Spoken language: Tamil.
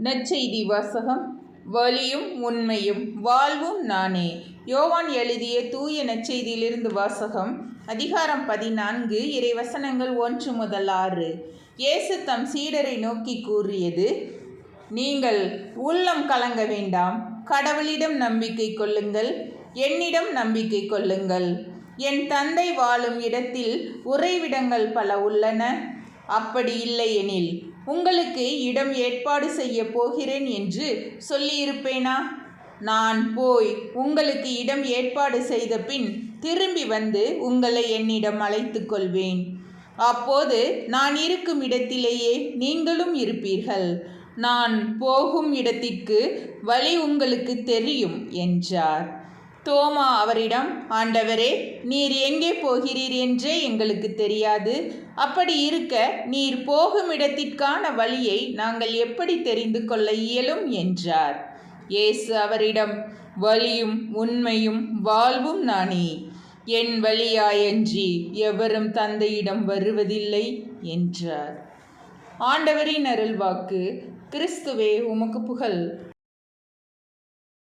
நற்செய்தி வாசகம். வழியும் உண்மையும் வாழ்வும் நானே. யோவான் எழுதிய தூய நற்செய்தியிலிருந்து வாசகம். அதிகாரம் 14, இறைவசனங்கள் 1 முதல் 6. இயேசு தம் சீடரை நோக்கி கூறியது: நீங்கள் உள்ளம் கலங்க வேண்டாம். கடவுளிடம் நம்பிக்கை கொள்ளுங்கள், என்னிடம் நம்பிக்கை கொள்ளுங்கள். என் தந்தை வாழும் இடத்தில் உறைவிடங்கள் பல உள்ளன. அப்படி இல்லையெனில் உங்களுக்கு இடம் ஏற்பாடு செய்ய போகிறேன் என்று சொல்லியிருப்பேனா? நான் போய் உங்களுக்கு இடம் ஏற்பாடு செய்த பின் திரும்பி வந்து உங்களை என்னிடம் அழைத்து கொள்வேன். அப்போது நான் இருக்கும் இடத்திலேயே நீங்களும் இருப்பீர்கள். நான் போகும் இடத்திற்கு வழி உங்களுக்கு தெரியும் என்றார். தோமா அவரிடம், ஆண்டவரே, நீர் எங்கே போகிறீர் என்றே எங்களுக்கு தெரியாது. அப்படி இருக்க நீர் போகும் இடத்திற்கான வழியை நாங்கள் எப்படி தெரிந்து கொள்ள இயலும் என்றார். இயேசு அவரிடம், வழியும் உண்மையும் வாழ்வும் நானே. என் வழியாயன்றி எவரும் தந்தையிடம் வருவதில்லை என்றார். ஆண்டவரின் அருள்வாக்கு. கிறிஸ்துவே உமக்கு புகழ்.